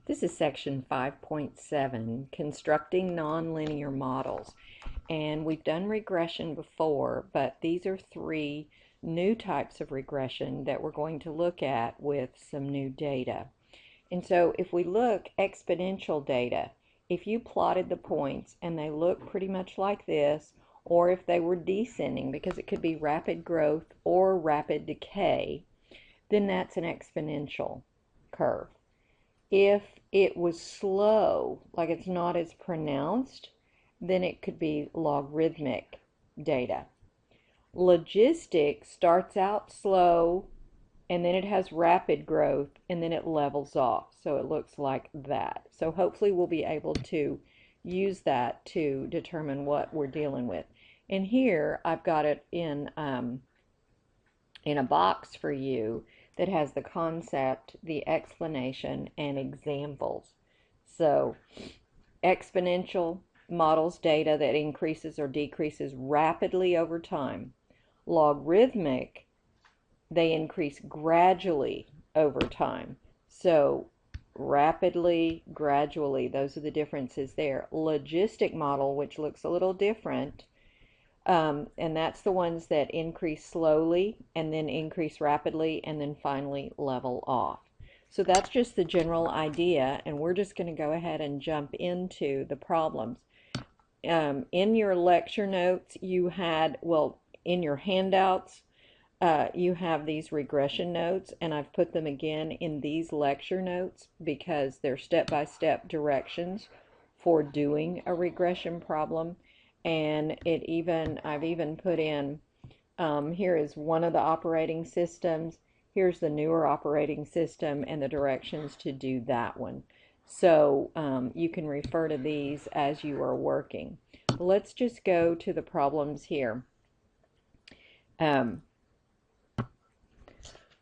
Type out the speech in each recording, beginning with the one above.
This is section 5.7, constructing nonlinear models. And we've done regression before, but these are three new types of regression that we're going to look at with some new data. And so if we look exponential data, if you plotted the points and they look pretty much like this, or if they were descending, because it could be rapid growth or rapid decay, then that's an exponential curve. If it was slow, like it's not as pronounced, then it could be logarithmic data. Logistic starts out slow, and then it has rapid growth, and then it levels off. So it looks like that. So hopefully we'll be able to use that to determine what we're dealing with. And here I've got it in a box for you that has the concept, the explanation, and examples. So exponential models data that increases or decreases rapidly over time. Logarithmic, they increase gradually over time. So rapidly, gradually, those are the differences there. Logistic model, which looks a little different, and that's the ones that increase slowly and then increase rapidly and then finally level off. So that's just the general idea, and we're just going to go ahead and jump into the problems. In your lecture notes, you had, well, in your handouts, you have these regression notes, and I've put them again in these lecture notes because they're step-by-step directions for doing a regression problem. And I've even put in, here is one of the operating systems, here's the newer operating system, and the directions to do that one. So you can refer to these as you are working. Let's just go to the problems here. All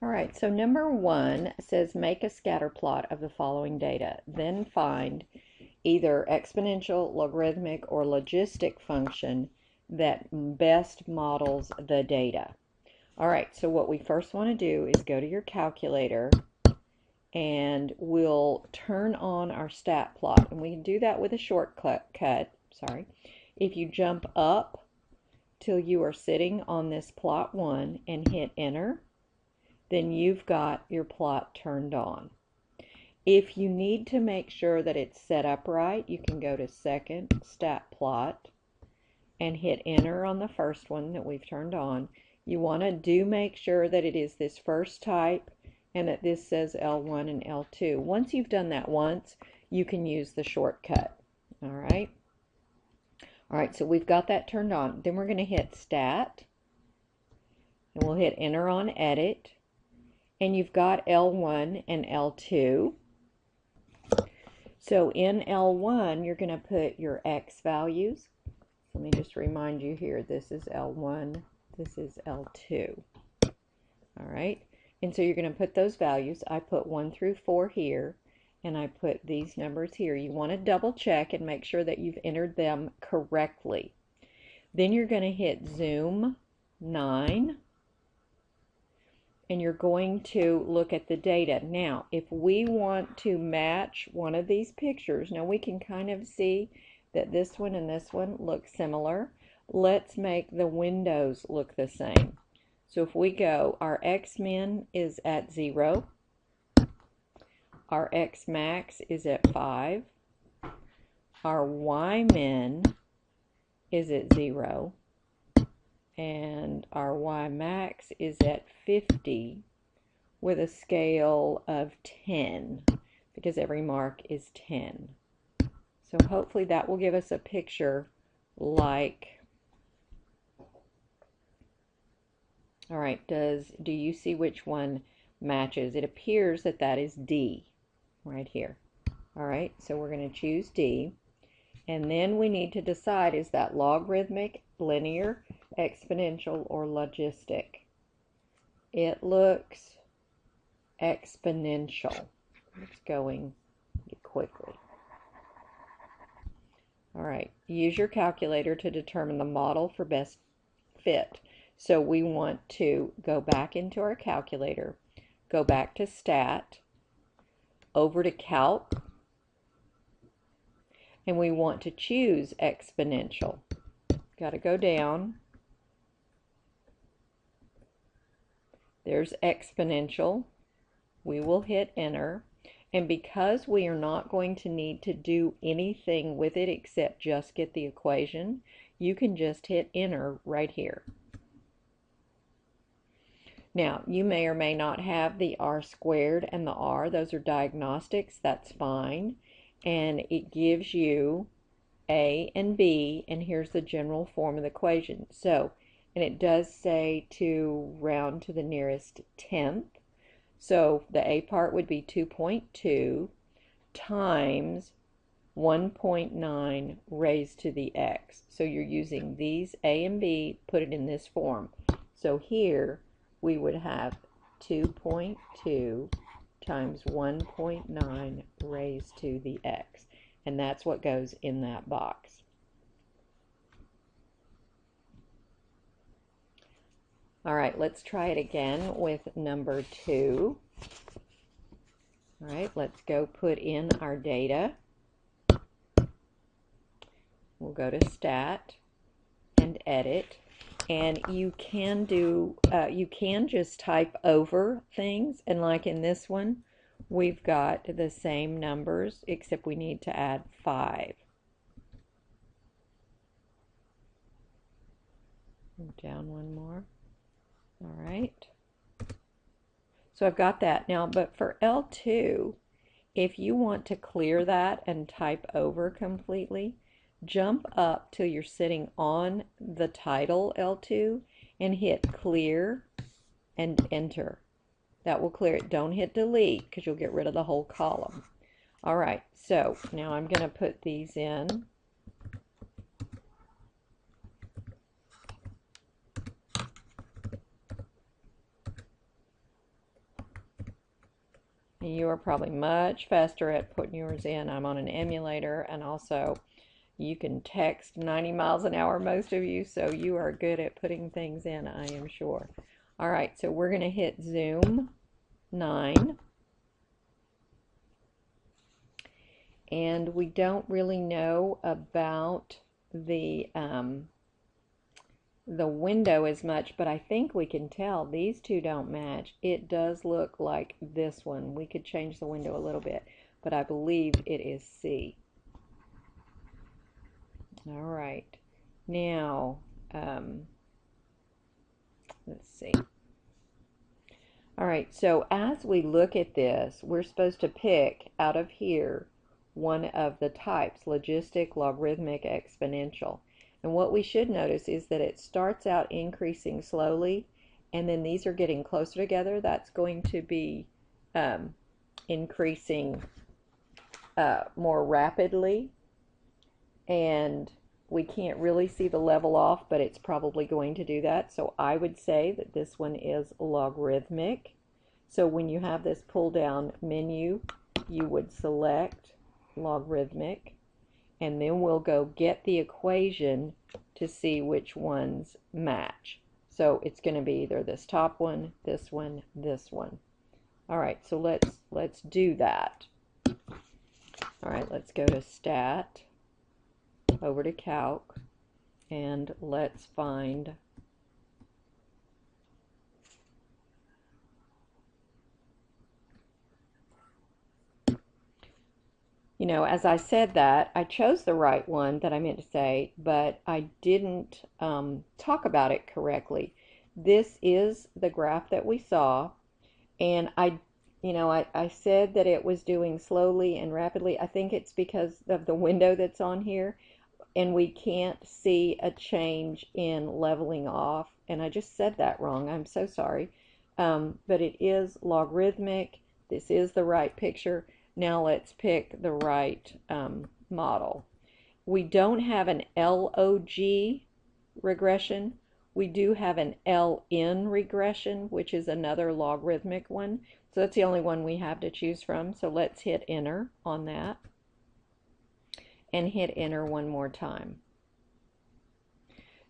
right, so number one says make a scatter plot of the following data, then find either exponential, logarithmic, or logistic function that best models the data. All right, so what we first want to do is go to your calculator and we'll turn on our stat plot. And we can do that with a shortcut. If you jump up till you are sitting on this plot 1 and hit enter, then you've got your plot turned on. If you need to make sure that it's set up right, you can go to second stat plot and hit enter on the first one that we've turned on. You want to make sure that it is this first type and that this says L1 and L2. Once you've done that once, you can use the shortcut. All right. All right, so we've got that turned on. Then we're going to hit stat and we'll hit enter on edit. And you've got L1 and L2. So in L1, you're going to put your X values. Let me just remind you here, this is L1, this is L2. All right, and so you're going to put those values. I put 1 through 4 here, and I put these numbers here. You want to double check and make sure that you've entered them correctly. Then you're going to hit zoom 9. And you're going to look at the data. Now, if we want to match one of these pictures, now we can kind of see that this one and this one look similar. Let's make the windows look the same. So if we go, our X-min is at 0. Our X-max is at 5. Our Y-min is at 0. And our Y-max is at 50 with a scale of 10 because every mark is 10. So hopefully that will give us a picture like, all right, do you see which one matches? It appears that that is D right here. All right, so we're going to choose D. And then we need to decide, is that logarithmic, linear, exponential, or logistic? It looks exponential. It's going quickly. All right, use your calculator to determine the model for best fit. So we want to go back into our calculator, go back to stat, over to calc, and we want to choose exponential. Got to go down. There's exponential. We will hit enter. And because we are not going to need to do anything with it except just get the equation, you can just hit enter right here. Now, you may or may not have the r squared and the r. Those are diagnostics. That's fine. And it gives you a and b, and here's the general form of the equation. So, and it does say to round to the nearest tenth. So the a part would be 2.2 times 1.9 raised to the x. So you're using these a and b, put it in this form. So here we would have 2.2 times 1.9 raised to the x. And that's what goes in that box. All right, let's try it again with number 2. All right, let's go put in our data. We'll go to Stat and Edit. And you can do, you can just type over things. And like in this one, we've got the same numbers, except we need to add 5. Down one more. All right. So I've got that now, but for L2, if you want to clear that and type over completely, jump up till you're sitting on the title L2 and hit clear and enter. That will clear it. Don't hit delete because you'll get rid of the whole column. All right, so now I'm going to put these in. You are probably much faster at putting yours in. I'm on an emulator, and also you can text 90 miles an hour, most of you, so you are good at putting things in, I am sure. All right, so we're going to hit zoom 9. And we don't really know about the window as much, but I think we can tell these two don't match. It does look like this one. We could change the window a little bit, but I believe it is C. All right, now let's see. All right, so as we look at this, we're supposed to pick out of here one of the types: logistic, logarithmic, exponential. And what we should notice is that it starts out increasing slowly, and then these are getting closer together. That's going to be increasing more rapidly, and we can't really see the level off, but it's probably going to do that. So I would say that this one is logarithmic. So when you have this pull down menu, you would select logarithmic, and then we'll go get the equation to see which ones match. So it's going to be either this top one, this one, this one. All right, so let's do that. All right, let's go to Stat, over to Calc, and let's find as I said that, I chose the right one that I meant to say, but I didn't talk about it correctly. This is the graph that we saw, and I said that it was doing slowly and rapidly. I think it's because of the window that's on here, and we can't see a change in leveling off, and I just said that wrong. I'm so sorry. But it is logarithmic. This is the right picture. Now let's pick the right model. We don't have an LOG regression. We do have an LN regression, which is another logarithmic one. So that's the only one we have to choose from. So let's hit enter on that and hit enter one more time.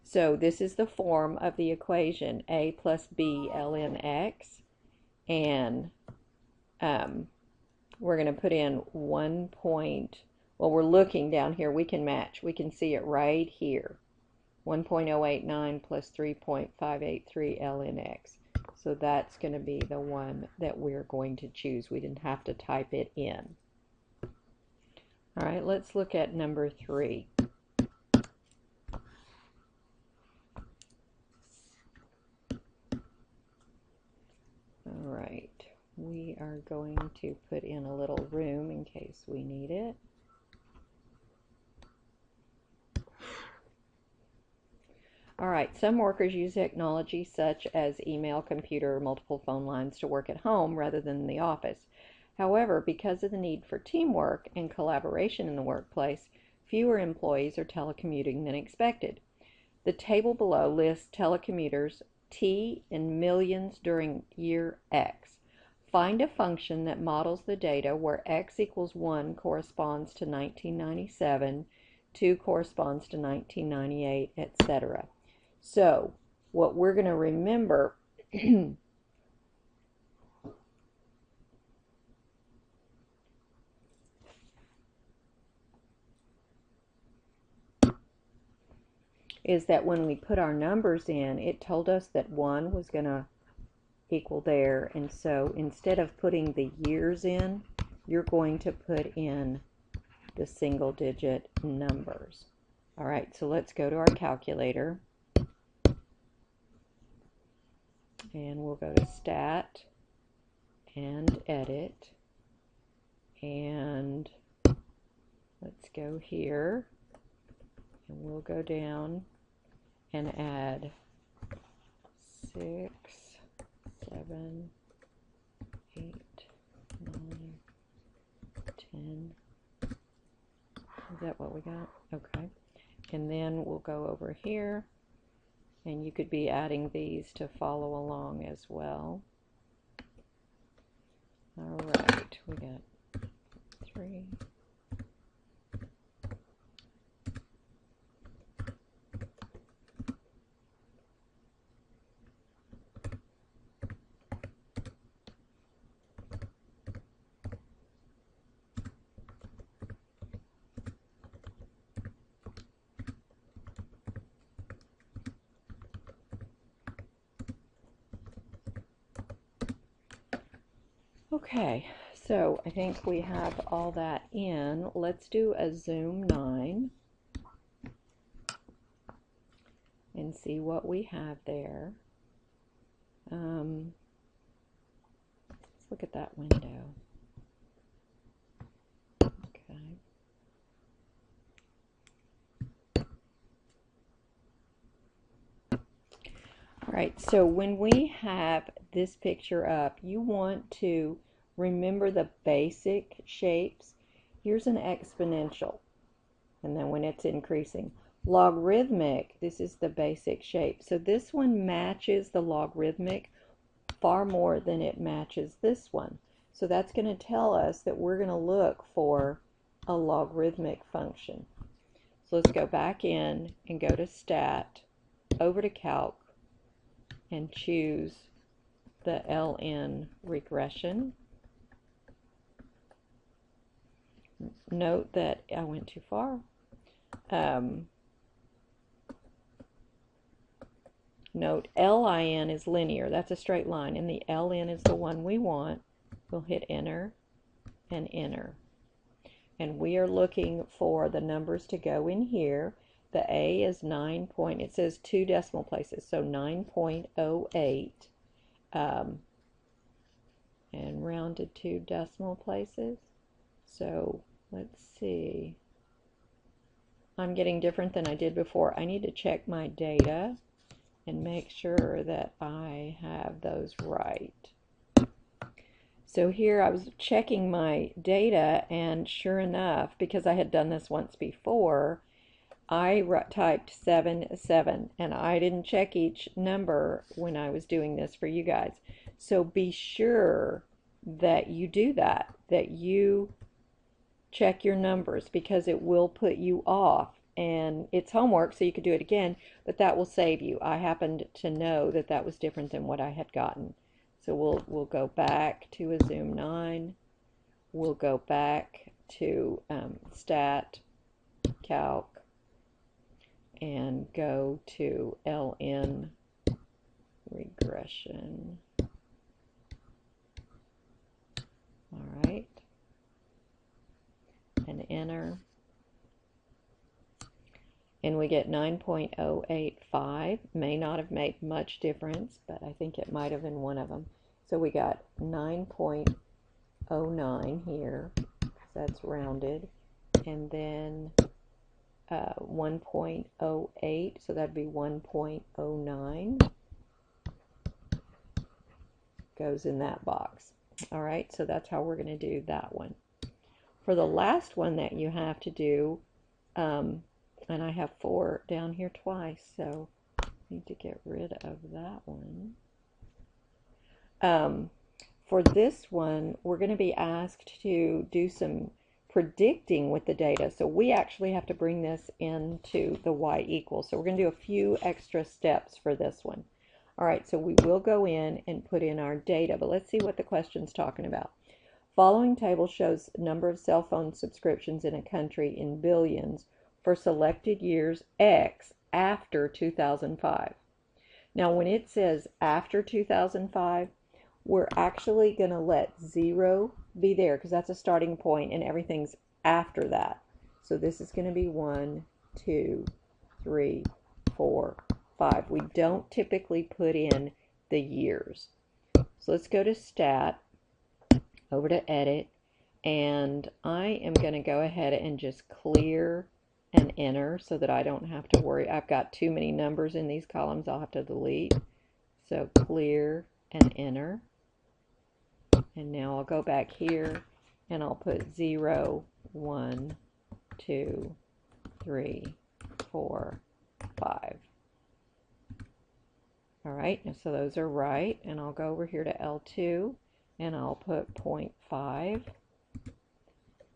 So this is the form of the equation, a plus b ln x, and we're going to put in 1.1 Well, we're looking down here. We can match. We can see it right here. 1.089 plus 3.583 ln x. So that's going to be the one that we're going to choose. We didn't have to type it in. All right, let's look at number 3. All right, we are going to put in a little room in case we need it. All right, some workers use technology such as email, computer, or multiple phone lines to work at home rather than in the office. However, because of the need for teamwork and collaboration in the workplace, fewer employees are telecommuting than expected. The table below lists telecommuters T in millions during year X. Find a function that models the data where X equals 1 corresponds to 1997, 2 corresponds to 1998, etc. So, what we're going to remember is that when we put our numbers in, it told us that 1 was going to equal there, and so instead of putting the years in, you're going to put in the single digit numbers. All right, so let's go to our calculator, and we'll go to Stat and Edit, and let's go here, and we'll go down and add 6, 7, 8, 9, 10. Is that what we got? Okay. And then we'll go over here, and you could be adding these to follow along as well. All right, we got 3. Okay, so I think we have all that in. Let's do a zoom 9 and see what we have there. Let's look at that window. Okay. All right, so when we have this picture up, you want to remember the basic shapes. Here's an exponential, and then when it's increasing. Logarithmic, this is the basic shape. So this one matches the logarithmic far more than it matches this one. So that's going to tell us that we're going to look for a logarithmic function. So let's go back in and go to Stat, over to Calc, and choose the LN regression. Note that I went too far. Note LIN is linear, that's a straight line, and the LN is the one we want. We'll hit enter and enter. And we are looking for the numbers to go in here. The A is 9 point, it says 2 decimal places, so 9.08, and rounded 2 decimal places. So let's see. I'm getting different than I did before. I need to check my data and make sure that I have those right. So here I was checking my data, and sure enough, because I had done this once before, I typed 7, 7, and I didn't check each number when I was doing this for you guys. So be sure that you do that, that you check your numbers, because it will put you off. And it's homework, so you could do it again, but that will save you. I happened to know that that was different than what I had gotten. So we'll go back to a zoom 9. We'll go back to Stat, Calc, and go to LN Regression. All right, and enter. And we get 9.085. May not have made much difference, but I think it might have in one of them. So we got 9.09 here, that's rounded, and then 1.08, so that'd be 1.09 goes in that box. All right, so that's how we're going to do that one. For the last one that you have to do, and I have 4 down here twice, so I need to get rid of that one. For this one, we're going to be asked to do some predicting with the data. So we actually have to bring this into the y equals. So we're going to do a few extra steps for this one. All right, so we will go in and put in our data, but let's see what the question's talking about. Following table shows number of cell phone subscriptions in a country in billions for selected years X after 2005. Now when it says after 2005, we're actually going to let 0 be there because that's a starting point and everything's after that. So this is going to be 1, 2, 3, 4, 5. We don't typically put in the years. So let's go to Stat, over to Edit, and I am going to go ahead and just clear and enter so that I don't have to worry. I've got too many numbers in these columns I'll have to delete. So clear and enter. And now I'll go back here and I'll put 0, 1, 2, 3, 4, 5. All right, so those are right. And I'll go over here to L2 and I'll put 0.5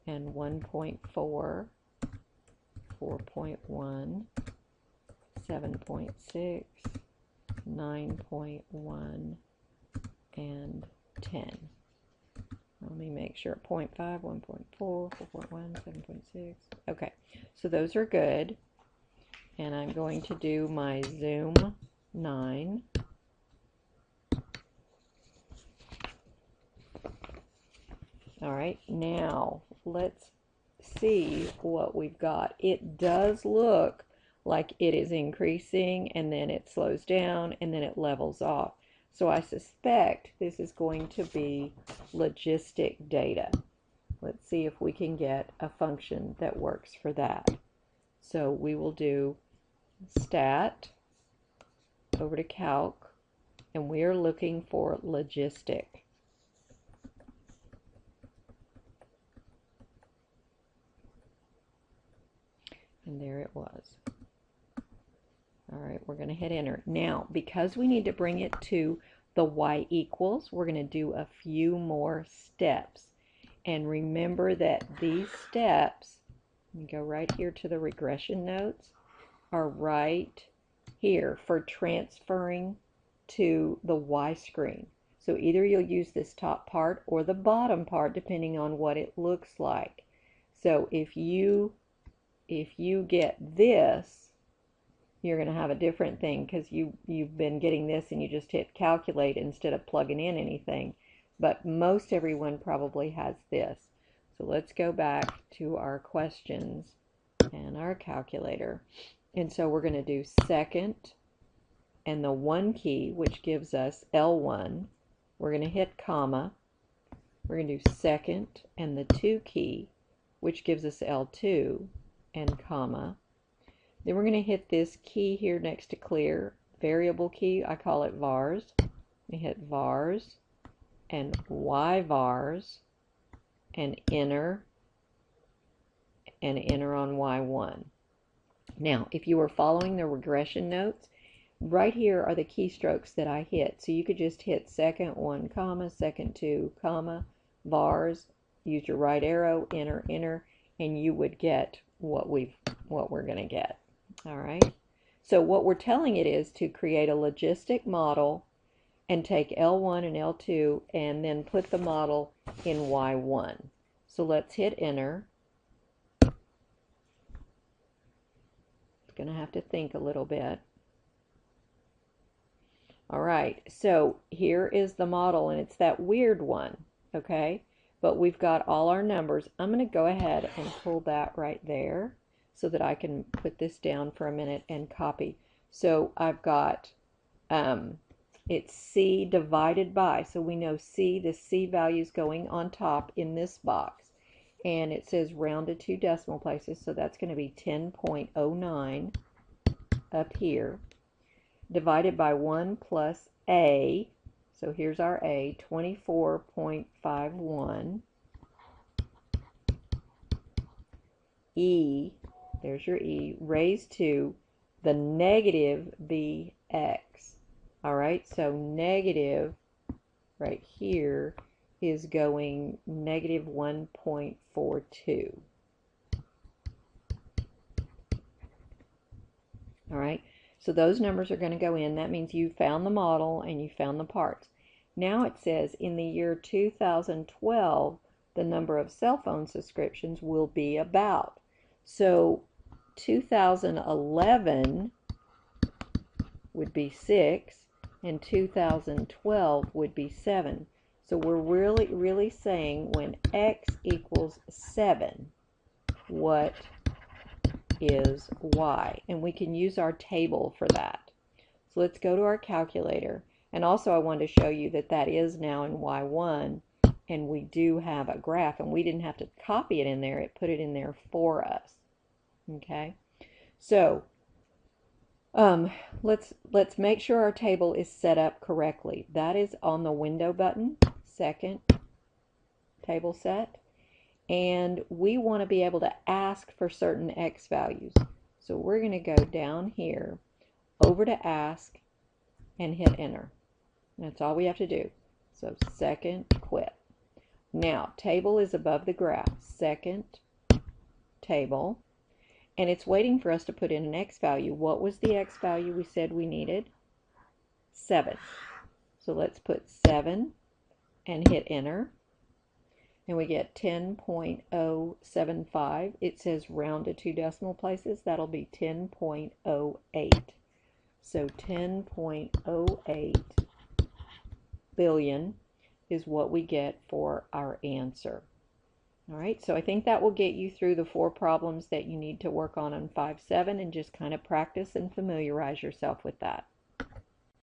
and 1.4. 4.1, 7.6, 9.1, and 10. Let me make sure 0.5, 1.4, 4.1, 7.6. Okay, so those are good. And I'm going to do my zoom 9. All right, now let's see what we've got. It does look like it is increasing and then it slows down and then it levels off. So I suspect this is going to be logistic data. Let's see if we can get a function that works for that. So we will do Stat, over to Calc, and we are looking for Logistic. And there it was. All right, we're going to hit enter. Now, because we need to bring it to the y equals, we're going to do a few more steps. And remember that these steps, let me go right here to the regression notes, are right here for transferring to the y screen. So either you'll use this top part or the bottom part depending on what it looks like. So if you get this, you're going to have a different thing because you've been getting this and you just hit calculate instead of plugging in anything. But most everyone probably has this. So let's go back to our questions and our calculator. And so we're going to do second and the 1 key, which gives us L1. We're going to hit comma. We're going to do second and the 2 key, which gives us L2 and comma. Then we're going to hit this key here next to clear, variable key, I call it vars. We hit vars and y vars and enter on y1. Now, if you were following the regression notes, right here are the keystrokes that I hit. So you could just hit second 1 comma, second 2 comma, vars, use your right arrow, enter, enter, and you would get what we're going to get. All right. So what we're telling it is to create a logistic model and take L1 and L2 and then put the model in Y1. So So let's hit enter. It's going to have to think a little bit. All right, so here is the model, and it's that weird one, okay? But we've got all our numbers. I'm going to go ahead and pull that right there so that I can put this down for a minute and copy. So I've got, it's C divided by, so we know C, the C value is going on top in this box. And it says rounded 2 decimal places, so that's going to be 10.09 up here, divided by 1 plus A, so here's our A, 24.51, E, there's your E, raised to the negative BX. All right, so negative right here is going negative 1.42. All right, so those numbers are going to go in. That means you found the model and you found the parts. Now it says in the year 2012, the number of cell phone subscriptions will be about. So 2011 would be 6 and 2012 would be 7. So we're really saying when x equals 7, what is y? And we can use our table for that. So let's go to our calculator. And also I wanted to show you that that is now in y1, and we do have a graph, and we didn't have to copy it in there. It put it in there for us. Okay, so let's make sure our table is set up correctly. That is on the window button, second table set. And we want to be able to ask for certain x values. So we're going to go down here, over to ask, and hit enter. That's all we have to do. So second quit. Now, table is above the graph, second table, and it's waiting for us to put in an x value. What was the x value we said we needed? 7. So let's put 7 and hit enter. And we get 10.075. It says rounded 2 decimal places. That'll be 10.08. So 10.08 billion is what we get for our answer. All right, so I think that will get you through the 4 problems that you need to work on 5-7, and just kind of practice and familiarize yourself with that.